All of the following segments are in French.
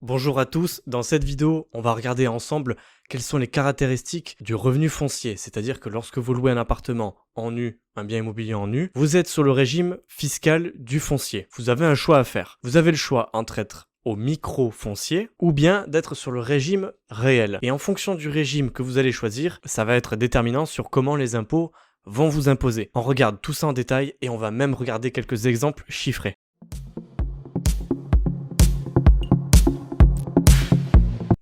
Bonjour à tous, dans cette vidéo, on va regarder ensemble quelles sont les caractéristiques du revenu foncier, c'est-à-dire que lorsque vous louez un appartement en nu, un bien immobilier en nu, vous êtes sur le régime fiscal du foncier. Vous avez un choix à faire. Vous avez le choix entre être au micro-foncier ou bien d'être sur le régime réel. Et en fonction du régime que vous allez choisir, ça va être déterminant sur comment les impôts vont vous imposer. On regarde tout ça en détail et on va même regarder quelques exemples chiffrés.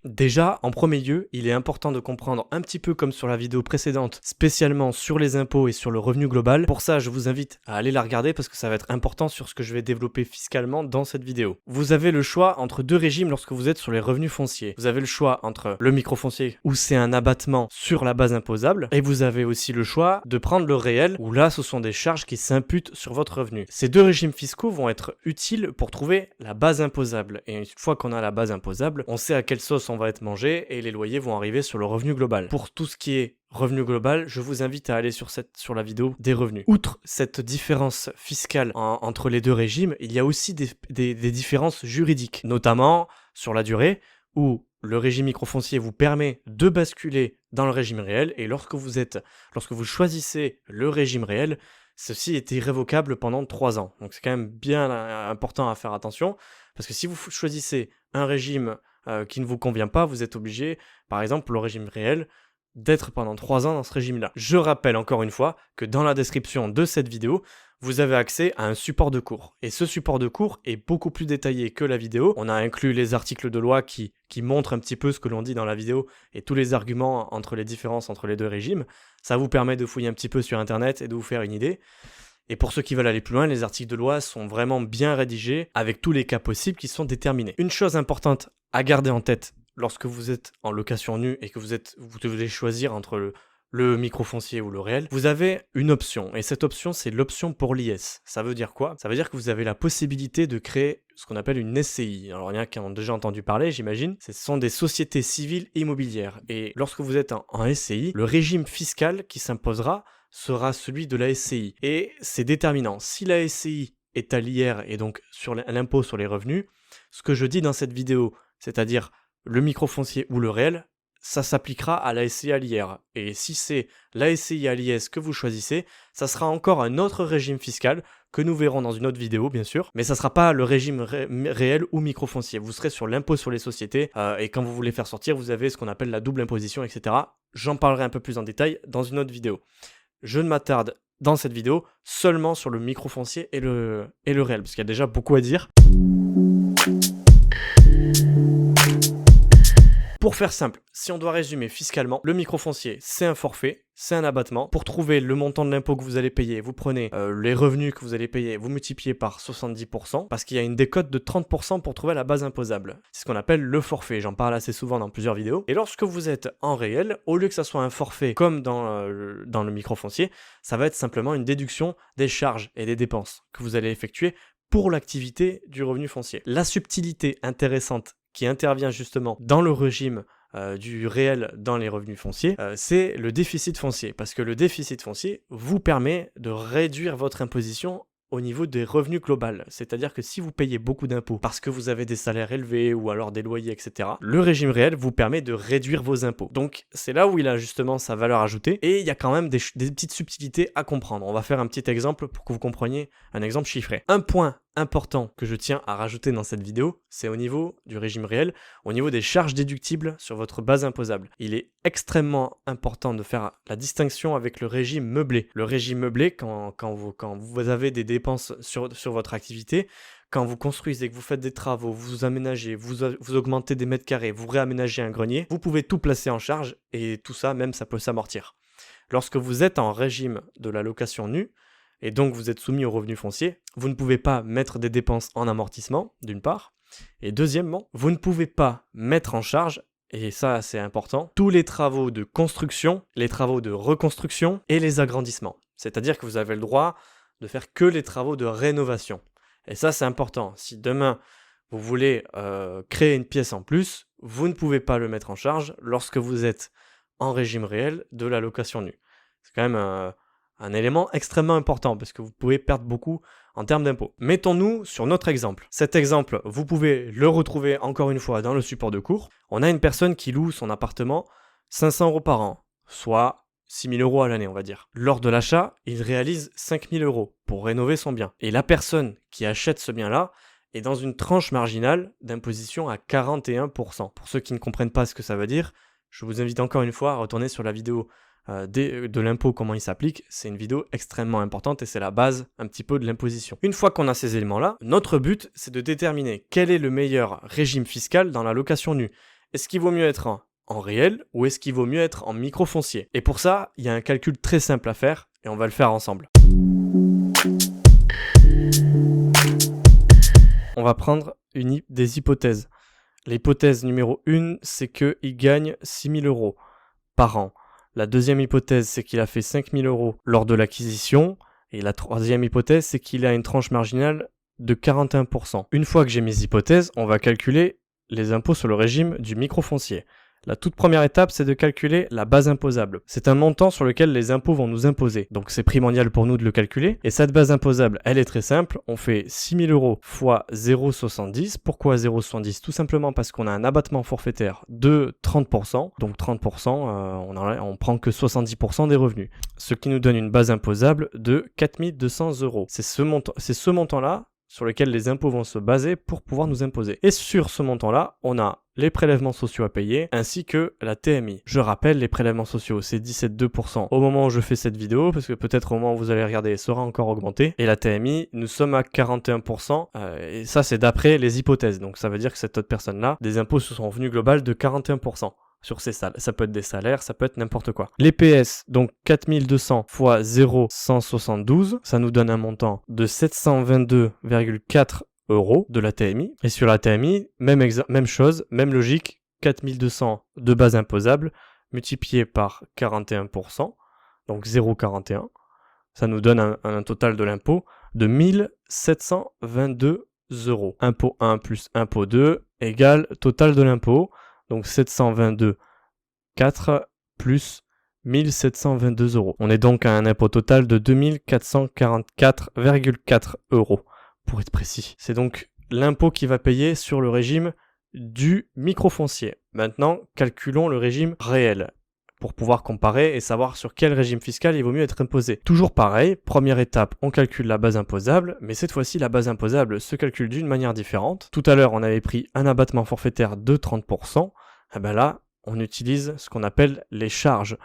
Déjà, en premier lieu, il est important de comprendre un petit peu comme sur la vidéo précédente, spécialement sur les impôts et sur le revenu global. Pour ça, je vous invite à aller la regarder parce que ça va être important sur ce que je vais développer fiscalement dans cette vidéo. Vous avez le choix entre deux régimes lorsque vous êtes sur les revenus fonciers. Vous avez le choix entre le microfoncier où c'est un abattement sur la base imposable et vous avez aussi le choix de prendre le réel où là, ce sont des charges qui s'imputent sur votre revenu. Ces deux régimes fiscaux vont être utiles pour trouver la base imposable. Et une fois qu'on a la base imposable, on sait à quelle sauce on va être mangé et les loyers vont arriver sur le revenu global. Pour tout ce qui est revenu global, je vous invite à aller sur la vidéo des revenus. Outre cette différence fiscale entre les deux régimes, il y a aussi des différences juridiques, notamment sur la durée où le régime microfoncier vous permet de basculer dans le régime réel et lorsque vous choisissez le régime réel, ceci est irrévocable pendant 3 ans. Donc c'est quand même bien important à faire attention parce que si vous choisissez un régime qui ne vous convient pas, vous êtes obligé, par exemple pour le régime réel, d'être pendant 3 ans dans ce régime-là. Je rappelle encore une fois que dans la description de cette vidéo, vous avez accès à un support de cours. Et ce support de cours est beaucoup plus détaillé que la vidéo. On a inclus les articles de loi qui montrent un petit peu ce que l'on dit dans la vidéo et tous les arguments entre les différences entre les deux régimes. Ça vous permet de fouiller un petit peu sur internet et de vous faire une idée. Et pour ceux qui veulent aller plus loin, les articles de loi sont vraiment bien rédigés avec tous les cas possibles qui sont déterminés. Une chose importante à garder en tête lorsque vous êtes en location nue et que vous devez choisir entre le microfoncier ou le réel, vous avez une option. Et cette option, c'est l'option pour l'IS. Ça veut dire quoi? Ça veut dire que vous avez la possibilité de créer ce qu'on appelle une SCI. Alors, il y en a qui en ont déjà entendu parler, j'imagine. Ce sont des sociétés civiles immobilières. Et lorsque vous êtes en SCI, le régime fiscal qui s'imposera sera celui de la SCI. Et c'est déterminant. Si la SCI est à l'IR et donc sur l'impôt sur les revenus, ce que je dis dans cette vidéo, c'est-à-dire le microfoncier ou le réel, ça s'appliquera à la SCI à l'IR. Et si c'est la SCI à l'IS que vous choisissez, ça sera encore un autre régime fiscal que nous verrons dans une autre vidéo, bien sûr. Mais ça ne sera pas le régime réel ou microfoncier. Vous serez sur l'impôt sur les sociétés et quand vous voulez faire sortir, vous avez ce qu'on appelle la double imposition, etc. J'en parlerai un peu plus en détail dans une autre vidéo. Je ne m'attarde dans cette vidéo seulement sur le microfoncier et le réel, parce qu'il y a déjà beaucoup à dire. Pour faire simple, si on doit résumer fiscalement, le microfoncier, c'est un forfait, c'est un abattement. Pour trouver le montant de l'impôt que vous allez payer, vous prenez les revenus que vous allez payer, vous multipliez par 70%, parce qu'il y a une décote de 30% pour trouver la base imposable. C'est ce qu'on appelle le forfait, j'en parle assez souvent dans plusieurs vidéos. Et lorsque vous êtes en réel, au lieu que ça soit un forfait comme dans le microfoncier, ça va être simplement une déduction des charges et des dépenses que vous allez effectuer pour l'activité du revenu foncier. La subtilité intéressante qui intervient justement dans le régime du réel dans les revenus fonciers, c'est le déficit foncier. Parce que le déficit foncier vous permet de réduire votre imposition au niveau des revenus globaux. C'est-à-dire que si vous payez beaucoup d'impôts parce que vous avez des salaires élevés ou alors des loyers, etc., le régime réel vous permet de réduire vos impôts. Donc c'est là où il a justement sa valeur ajoutée et il y a quand même des petites subtilités à comprendre. On va faire un petit exemple pour que vous compreniez un exemple chiffré. Un point important que je tiens à rajouter dans cette vidéo, c'est au niveau du régime réel, au niveau des charges déductibles sur votre base imposable. Il est extrêmement important de faire la distinction avec le régime meublé. Le régime meublé, quand vous avez des dépenses sur votre activité, quand vous construisez, que vous faites des travaux, vous aménagez, vous augmentez des mètres carrés, vous réaménagez un grenier, vous pouvez tout placer en charge et tout ça, même ça peut s'amortir. Lorsque vous êtes en régime de la location nue, et donc vous êtes soumis au revenu foncier, vous ne pouvez pas mettre des dépenses en amortissement, d'une part, et deuxièmement, vous ne pouvez pas mettre en charge, et ça c'est important, tous les travaux de construction, les travaux de reconstruction et les agrandissements. C'est-à-dire que vous avez le droit de faire que les travaux de rénovation. Et ça c'est important. Si demain vous voulez créer une pièce en plus, vous ne pouvez pas le mettre en charge lorsque vous êtes en régime réel de la location nue. C'est quand même Un élément extrêmement important parce que vous pouvez perdre beaucoup en termes d'impôts. Mettons-nous sur notre exemple. Cet exemple, vous pouvez le retrouver encore une fois dans le support de cours. On a une personne qui loue son appartement 500 € par an, soit 6 000 € à l'année, on va dire. Lors de l'achat, il réalise 5 000 € pour rénover son bien. Et la personne qui achète ce bien-là est dans une tranche marginale d'imposition à 41%. Pour ceux qui ne comprennent pas ce que ça veut dire, je vous invite encore une fois à retourner sur la vidéo de l'impôt, comment il s'applique. C'est une vidéo extrêmement importante et c'est la base un petit peu de l'imposition. Une fois qu'on a ces éléments-là, notre but, c'est de déterminer quel est le meilleur régime fiscal dans la location nue. Est-ce qu'il vaut mieux être en réel ou est-ce qu'il vaut mieux être en microfoncier? Et pour ça, il y a un calcul très simple à faire et on va le faire ensemble. On va prendre des hypothèses. L'hypothèse numéro 1, c'est qu'il gagne 6 000 € par an. La deuxième hypothèse, c'est qu'il a fait 5 000 € lors de l'acquisition. Et la troisième hypothèse, c'est qu'il a une tranche marginale de 41%. Une fois que j'ai mes hypothèses, on va calculer les impôts sur le régime du microfoncier. La toute première étape, c'est de calculer la base imposable. C'est un montant sur lequel les impôts vont nous imposer. Donc c'est primordial pour nous de le calculer. Et cette base imposable, elle est très simple. On fait 6 000 € fois 0,70. Pourquoi 0,70? Tout simplement parce qu'on a un abattement forfaitaire de 30%. Donc 30%, on prend que 70% des revenus. Ce qui nous donne une base imposable de 4 200 €. C'est ce montant-là sur lequel les impôts vont se baser pour pouvoir nous imposer. Et sur ce montant-là, on a les prélèvements sociaux à payer, ainsi que la TMI. Je rappelle, les prélèvements sociaux, c'est 17,2% au moment où je fais cette vidéo, parce que peut-être au moment où vous allez regarder, elle sera encore augmentée. Et la TMI, nous sommes à 41%, et ça c'est d'après les hypothèses. Donc ça veut dire que cette autre personne-là, des impôts sur son revenu global de 41%. Sur ces salaires. Ça peut être des salaires, ça peut être n'importe quoi. Les PS, donc 4200 fois 0,172, ça nous donne un montant de 722,4 € de la TMI. Et sur la TMI, même chose, même logique, 4200 de base imposable, multiplié par 41%, donc 0,41, ça nous donne un total de l'impôt de 1722 €. Impôt 1 plus impôt 2 égale total de l'impôt. Donc 722,4 plus 1722 €. On est donc à un impôt total de 2444,4 € pour être précis. C'est donc l'impôt qui va payer sur le régime du microfoncier. Maintenant, calculons le régime réel pour pouvoir comparer et savoir sur quel régime fiscal il vaut mieux être imposé. Toujours pareil, première étape, on calcule la base imposable, mais cette fois-ci la base imposable se calcule d'une manière différente. Tout à l'heure, on avait pris un abattement forfaitaire de 30%, et bien là, on utilise ce qu'on appelle les charges.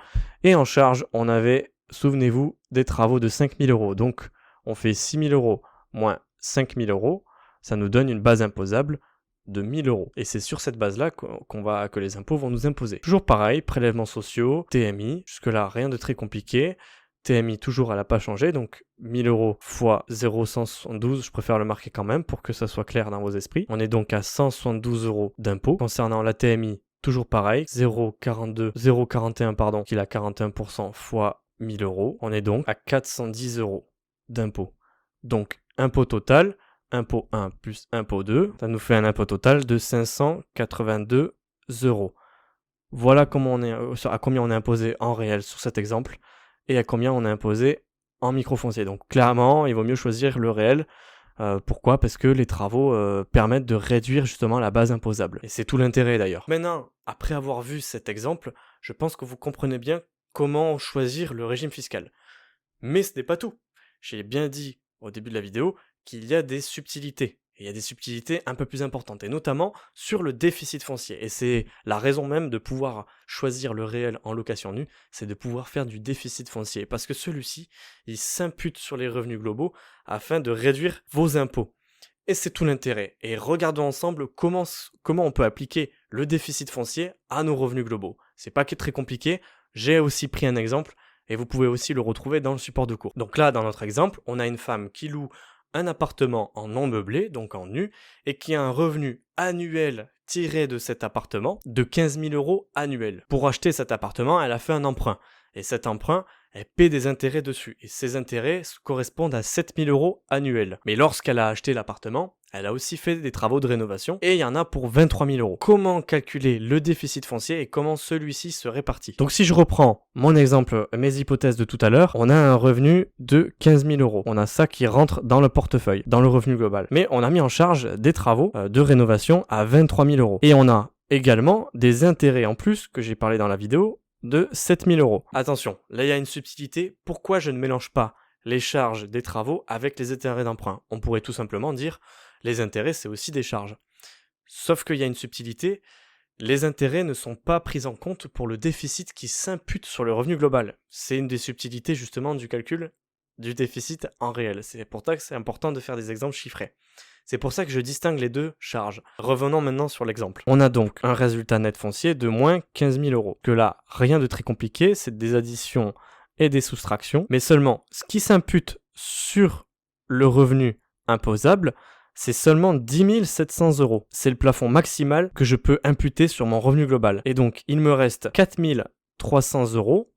Et en charge, on avait, souvenez-vous, des travaux de 5 000 €. Donc, on fait 6 000 € moins 5 000 €, ça nous donne une base imposable de 1 000 €. Et c'est sur cette base-là que les impôts vont nous imposer. Toujours pareil, prélèvements sociaux, TMI, jusque-là rien de très compliqué. TMI toujours elle n'a pas changé, donc 1 000 € fois 0,172, je préfère le marquer quand même pour que ça soit clair dans vos esprits. On est donc à 172 € d'impôt. Concernant la TMI, toujours pareil, 0,41 pardon, qui est à 41% fois 1 000 €. On est donc à 410 € d'impôt. Donc impôt total, impôt 1 plus impôt 2, ça nous fait un impôt total de 582 €. Voilà à combien on est imposé en réel sur cet exemple et à combien on est imposé en microfoncier. Donc clairement, il vaut mieux choisir le réel. Pourquoi? Parce que les travaux permettent de réduire justement la base imposable. Et c'est tout l'intérêt d'ailleurs. Maintenant, après avoir vu cet exemple, je pense que vous comprenez bien comment choisir le régime fiscal. Mais ce n'est pas tout. J'ai bien dit au début de la vidéo qu'il y a des subtilités. Et il y a des subtilités un peu plus importantes, et notamment sur le déficit foncier. Et c'est la raison même de pouvoir choisir le réel en location nue, c'est de pouvoir faire du déficit foncier. Parce que celui-ci, il s'impute sur les revenus globaux afin de réduire vos impôts. Et c'est tout l'intérêt. Et regardons ensemble comment on peut appliquer le déficit foncier à nos revenus globaux. C'est pas très compliqué, j'ai aussi pris un exemple, et vous pouvez aussi le retrouver dans le support de cours. Donc là, dans notre exemple, on a une femme qui loue un appartement en non meublé, donc en nu, et qui a un revenu annuel tiré de cet appartement de 15 000 € annuels. Pour acheter cet appartement, elle a fait un emprunt. Et cet emprunt, elle paie des intérêts dessus. Et ces intérêts correspondent à 7 000 € annuels. Mais lorsqu'elle a acheté l'appartement, Elle a aussi fait des travaux de rénovation et il y en a pour 23 000 euros. Comment calculer le déficit foncier et comment celui-ci se répartit? Donc si je reprends mon exemple, mes hypothèses de tout à l'heure, on a un revenu de 15 000 euros. On a ça qui rentre dans le portefeuille, dans le revenu global. Mais on a mis en charge des travaux de rénovation à 23 000 euros. Et on a également des intérêts en plus, que j'ai parlé dans la vidéo, de 7 000 euros. Attention, là il y a une subtilité. Pourquoi je ne mélange pas les charges des travaux avec les intérêts d'emprunt? On pourrait tout simplement dire les intérêts, c'est aussi des charges. Sauf qu'il y a une subtilité, les intérêts ne sont pas pris en compte pour le déficit qui s'impute sur le revenu global. C'est une des subtilités justement du calcul du déficit en réel. C'est pour ça que c'est important de faire des exemples chiffrés. C'est pour ça que je distingue les deux charges. Revenons maintenant sur l'exemple. On a donc un résultat net foncier de moins 15 000 euros. Que là, rien de très compliqué, c'est des additions et des soustractions. Mais seulement, ce qui s'impute sur le revenu imposable, c'est seulement 10 700 euros. C'est le plafond maximal que je peux imputer sur mon revenu global. Et donc, il me reste 4 300 euros.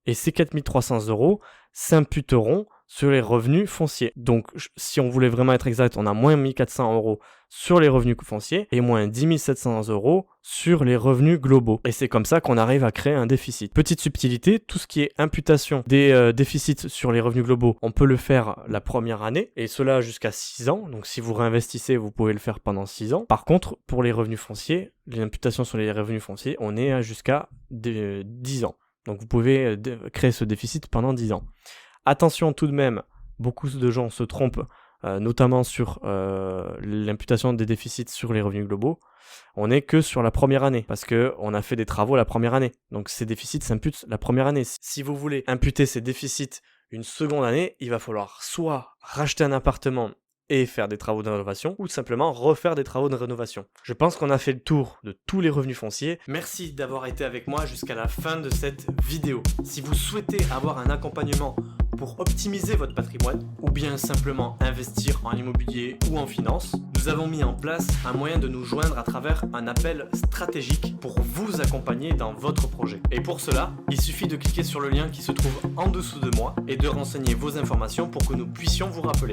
Et ces 4 300 euros s'imputeront sur les revenus fonciers. Donc, si on voulait vraiment être exact, on a moins 1 400 euros sur les revenus fonciers et moins 10 700 euros sur les revenus globaux. Et c'est comme ça qu'on arrive à créer un déficit. Petite subtilité, tout ce qui est imputation des déficits sur les revenus globaux, on peut le faire la première année, et cela jusqu'à 6 ans. Donc si vous réinvestissez, vous pouvez le faire pendant 6 ans. Par contre, pour les revenus fonciers, les imputations sur les revenus fonciers, on est jusqu'à 10 ans. Donc vous pouvez créer ce déficit pendant 10 ans. Attention tout de même, beaucoup de gens se trompent, notamment sur l'imputation des déficits sur les revenus globaux. On n'est que sur la première année, parce qu'on a fait des travaux la première année. Donc ces déficits s'imputent la première année. Si vous voulez imputer ces déficits une seconde année, il va falloir soit racheter un appartement et faire des travaux de rénovation, ou simplement refaire des travaux de rénovation. Je pense qu'on a fait le tour de tous les revenus fonciers. Merci d'avoir été avec moi jusqu'à la fin de cette vidéo. Si vous souhaitez avoir un accompagnement pour optimiser votre patrimoine, ou bien simplement investir en immobilier ou en finance, nous avons mis en place un moyen de nous joindre à travers un appel stratégique pour vous accompagner dans votre projet. Et pour cela, il suffit de cliquer sur le lien qui se trouve en dessous de moi et de renseigner vos informations pour que nous puissions vous rappeler.